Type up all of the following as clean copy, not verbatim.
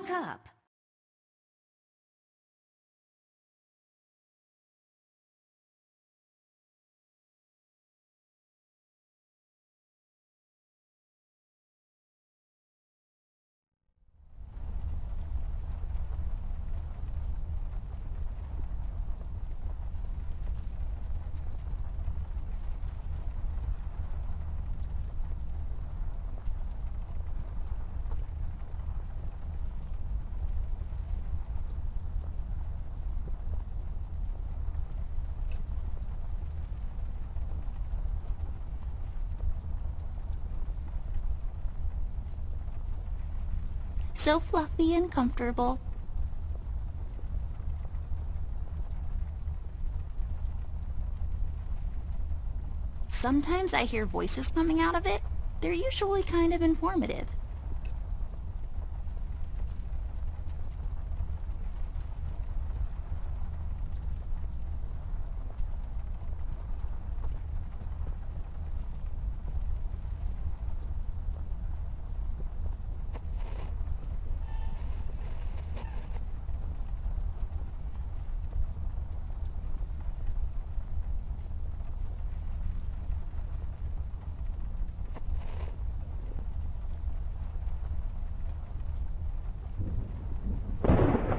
Wake up! So fluffy and comfortable. Sometimes I hear voices coming out of it. They're usually kind of informative.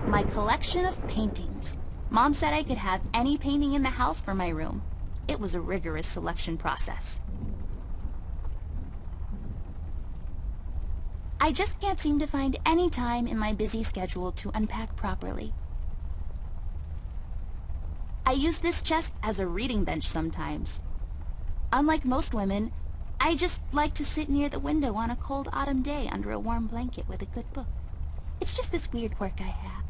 My collection of paintings. Mom said I could have any painting in the house for my room. It was a rigorous selection process. I just can't seem to find any time in my busy schedule to unpack properly. I use this chest as a reading bench sometimes. Unlike most women, I just like to sit near the window on a cold autumn day under a warm blanket with a good book. It's just this weird quirk I have.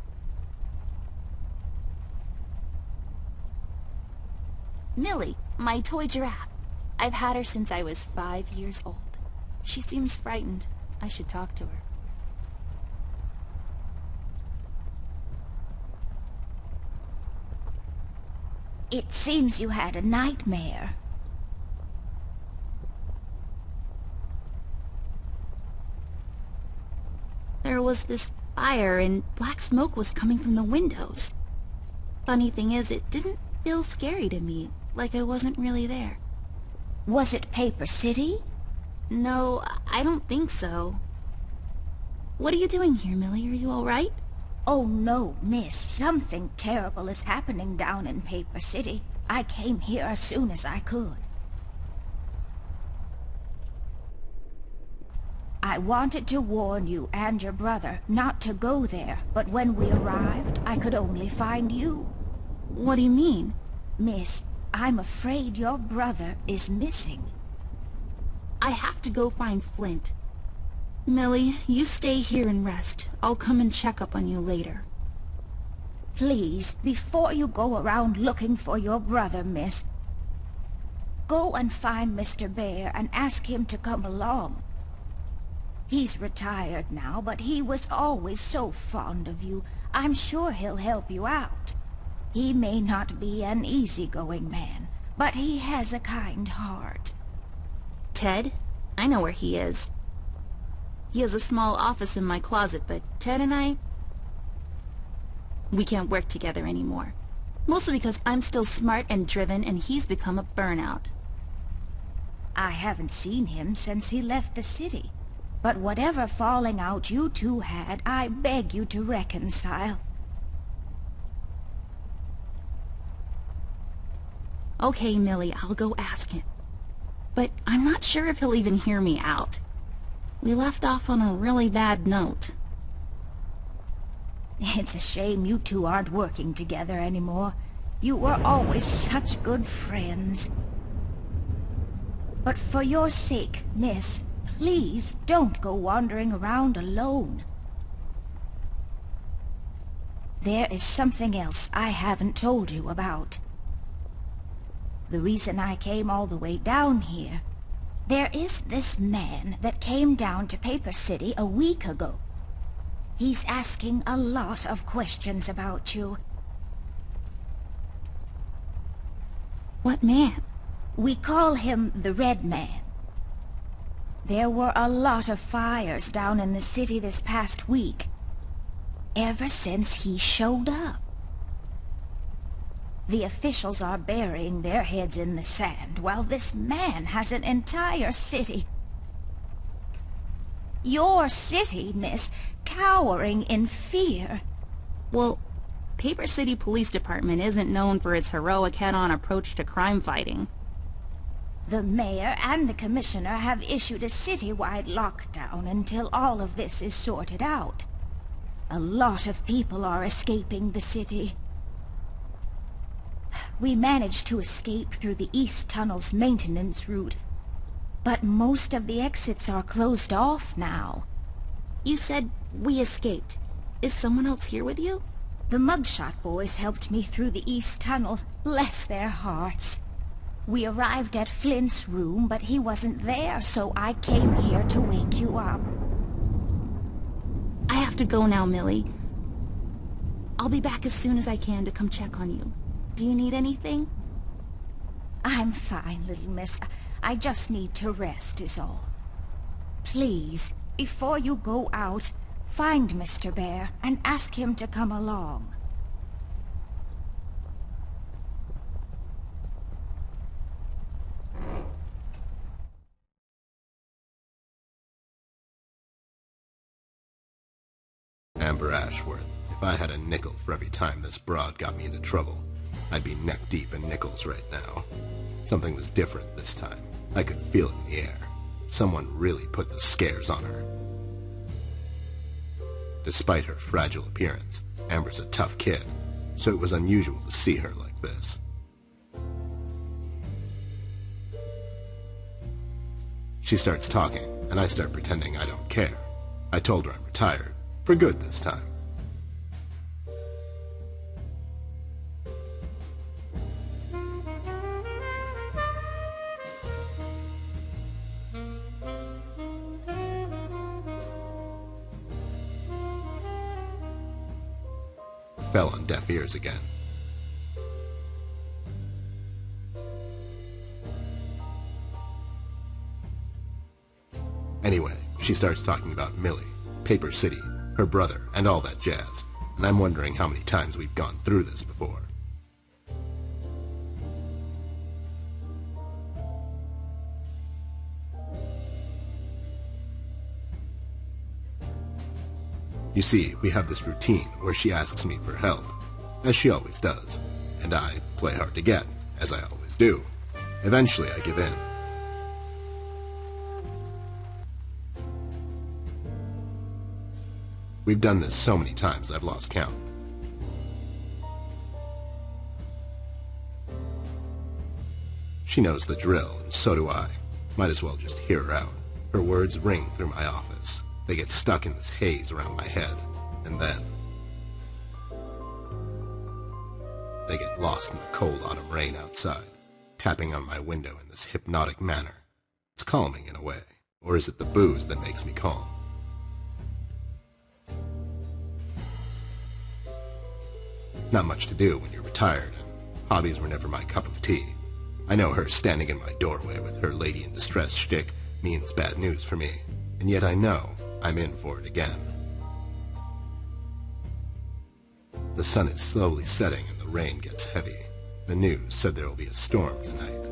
Millie, my toy giraffe. I've had her since I was 5 years old. She seems frightened. I should talk to her. It seems you had a nightmare. There was this fire and black smoke was coming from the windows. Funny thing is, it didn't feel scary to me, like I wasn't really there. Was it Paper City? No, I don't think so. What are you doing here, Millie? Are you all right? Oh no, miss. Something terrible is happening down in Paper City. I came here as soon as I could. I wanted to warn you and your brother not to go there, but when we arrived, I could only find you. What do you mean? Miss, I'm afraid your brother is missing. I have to go find Flint. Millie, you stay here and rest. I'll come and check up on you later. Please, before you go around looking for your brother, miss, go and find Mr. Bear and ask him to come along. He's retired now, but he was always so fond of you. I'm sure he'll help you out. He may not be an easygoing man, but he has a kind heart. Ted? I know where he is. He has a small office in my closet, but Ted and I... we can't work together anymore. Mostly because I'm still smart and driven and he's become a burnout. I haven't seen him since he left the city. But whatever falling out you two had, I beg you to reconcile. Okay, Millie, I'll go ask him. But I'm not sure if he'll even hear me out. We left off on a really bad note. It's a shame you two aren't working together anymore. You were always such good friends. But for your sake, miss, please don't go wandering around alone. There is something else I haven't told you about. The reason I came all the way down here, there is this man that came down to Paper City a week ago. He's asking a lot of questions about you. What man? We call him the Red Man. There were a lot of fires down in the city this past week. ever since he showed up. The officials are burying their heads in the sand, while this man has an entire city. Your city, miss, cowering in fear. Well, Paper City Police Department isn't known for its heroic head-on approach to crime fighting. The mayor and the commissioner have issued a citywide lockdown until all of this is sorted out. A lot of people are escaping the city. We managed to escape through the East Tunnel's maintenance route, but most of the exits are closed off now. You said we escaped. Is someone else here with you? The Mugshot boys helped me through the East Tunnel, bless their hearts. We arrived at Flint's room, but he wasn't there, so I came here to wake you up. I have to go now, Millie. I'll be back as soon as I can to come check on you. Do you need anything? I'm fine, little miss. I just need to rest is all. Please, before you go out, find Mr. Bear and ask him to come along. Amber Ashworth, if I had a nickel for every time this broad got me into trouble, I'd be neck-deep in nickels right now. Something was different this time. I could feel it in the air. Someone really put the scares on her. Despite her fragile appearance, Amber's a tough kid, so it was unusual to see her like this. She starts talking, and I start pretending I don't care. I told her I'm retired, for good this time. Fell on deaf ears again. Anyway, she starts talking about Millie, Paper City, her brother, and all that jazz, and I'm wondering how many times we've gone through this before. You see, we have this routine where she asks me for help, as she always does, and I play hard to get, as I always do. Eventually I give in. We've done this so many times I've lost count. She knows the drill, and so do I. Might as well just hear her out. Her words ring through my office. They get stuck in this haze around my head, and then they get lost in the cold autumn rain outside, tapping on my window in this hypnotic manner. It's calming in a way, or is it the booze that makes me calm? Not much to do when you're retired, and hobbies were never my cup of tea. I know her standing in my doorway with her lady-in-distress shtick means bad news for me, and yet I know I'm in for it again. The sun is slowly setting and the rain gets heavy. The news said there will be a storm tonight.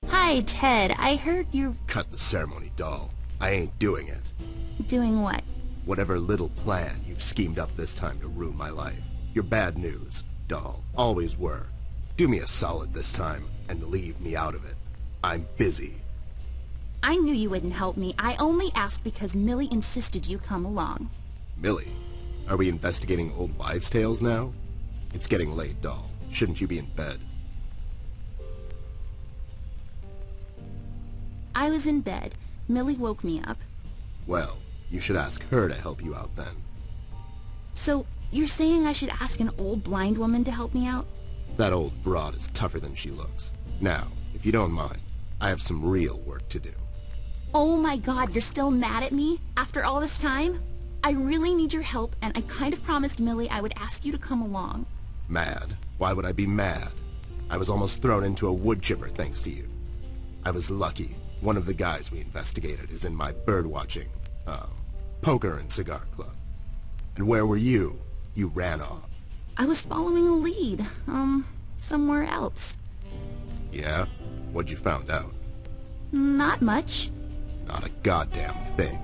Hi, Ted. I heard you're... Cut the ceremony, doll. I ain't doing it. Doing what? Whatever little plan you've schemed up this time to ruin my life. You're bad news, doll. Always were. Do me a solid this time, and leave me out of it. I'm busy. I knew you wouldn't help me. I only asked because Millie insisted you come along. Millie? Are we investigating old wives' tales now? It's getting late, doll. Shouldn't you be in bed? I was in bed. Millie woke me up. Well, you should ask her to help you out then. So, you're saying I should ask an old blind woman to help me out? That old broad is tougher than she looks. Now, if you don't mind, I have some real work to do. Oh my God, you're still mad at me? After all this time? I really need your help, and I kind of promised Millie I would ask you to come along. Mad? Why would I be mad? I was almost thrown into a wood chipper thanks to you. I was lucky. One of the guys we investigated is in my birdwatching, poker and cigar club. And where were you? You ran off. I was following a lead, somewhere else. Yeah? What'd you found out? Not much. Not a goddamn thing.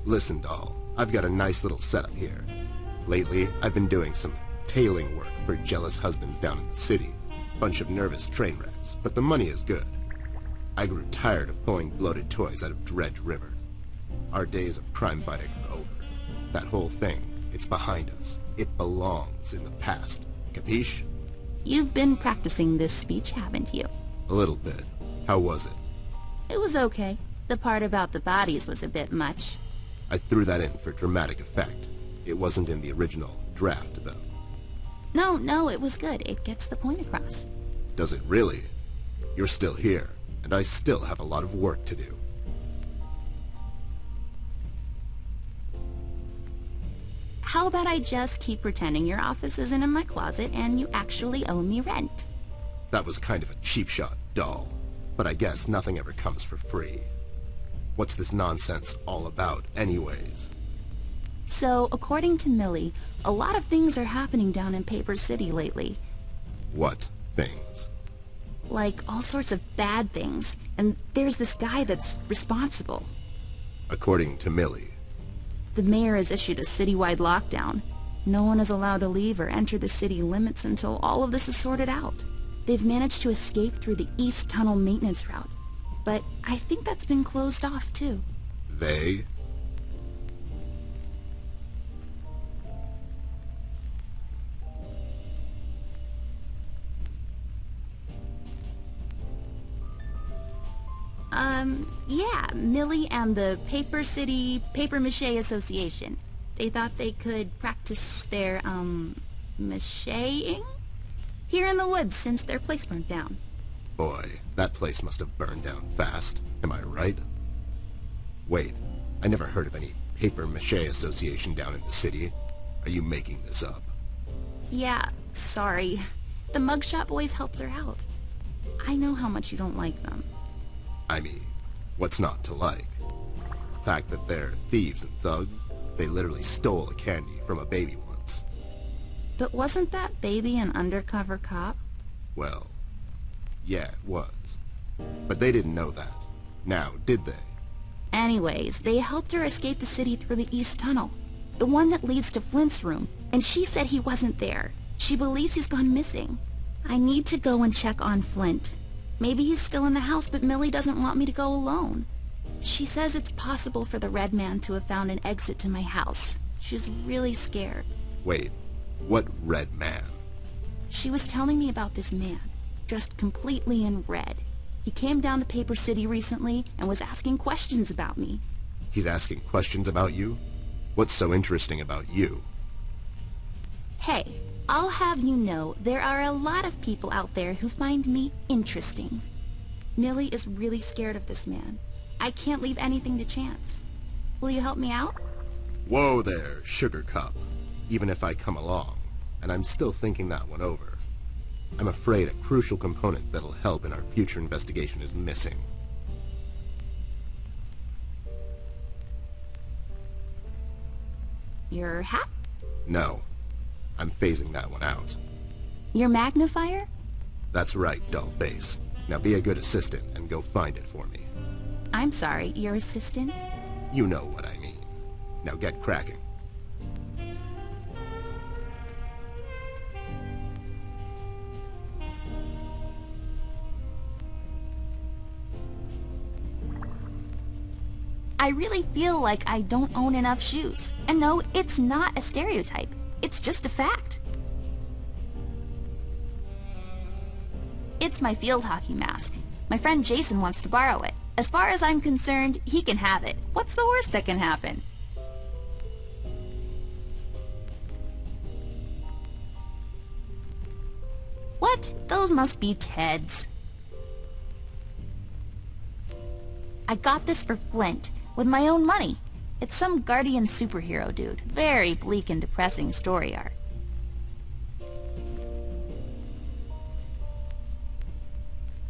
Listen, doll, I've got a nice little setup here. Lately, I've been doing some tailing work for jealous husbands down in the city. Bunch of nervous train wrecks, but the money is good. I grew tired of pulling bloated toys out of Dredge River. Our days of crime fighting are over. That whole thing, it's behind us. It belongs in the past. Capiche? You've been practicing this speech, haven't you? A little bit. How was it? It was okay. The part about the bodies was a bit much. I threw that in for dramatic effect. It wasn't in the original draft, though. No, it was good. It gets the point across. Does it really? You're still here, and I still have a lot of work to do. How about I just keep pretending your office isn't in my closet and you actually owe me rent? That was kind of a cheap shot, doll. But I guess nothing ever comes for free. What's this nonsense all about, anyways? So, according to Millie, a lot of things are happening down in Paper City lately. What things? Like, all sorts of bad things. And there's this guy that's responsible. According to Millie. The mayor has issued a citywide lockdown. No one is allowed to leave or enter the city limits until all of this is sorted out. They've managed to escape through the East Tunnel maintenance route. But I think that's been closed off, too. They? Yeah, Millie and the Paper City Papier-Mâché Association. They thought they could practice their, macheing here in the woods since their place burnt down. Boy, that place must have burned down fast. Am I right? Wait, I never heard of any Papier-Mâché Association down in the city. Are you making this up? Yeah, sorry. The Mugshot Boys helped her out. I know how much you don't like them. I mean, what's not to like? The fact that they're thieves and thugs? They literally stole a candy from a baby once. But wasn't that baby an undercover cop? Well, yeah, it was. But they didn't know that. Now, did they? Anyways, they helped her escape the city through the East Tunnel. The one that leads to Flint's room. And she said he wasn't there. She believes he's gone missing. I need to go and check on Flint. Maybe he's still in the house, but Millie doesn't want me to go alone. She says it's possible for the Red Man to have found an exit to my house. She's really scared. Wait, what Red Man? She was telling me about this man, dressed completely in red. He came down to Paper City recently and was asking questions about me. He's asking questions about you? What's so interesting about you? Hey, I'll have you know there are a lot of people out there who find me interesting. Millie is really scared of this man. I can't leave anything to chance. Will you help me out? Whoa there, Sugar Cup. Even if I come along, and I'm still thinking that one over. I'm afraid a crucial component that'll help in our future investigation is missing. Your hat? No, I'm phasing that one out. Your magnifier? That's right, Dollface. Now be a good assistant and go find it for me. I'm sorry, your assistant? You know what I mean. Now get cracking. I really feel like I don't own enough shoes. And no, it's not a stereotype. It's just a fact. It's my field hockey mask. My friend Jason wants to borrow it. As far as I'm concerned, he can have it. What's the worst that can happen? What? Those must be Ted's. I got this for Flint, with my own money. It's some guardian superhero dude. Very bleak and depressing story arc.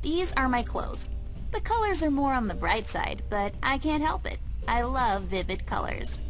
These are my clothes. The colors are more on the bright side, but I can't help it. I love vivid colors.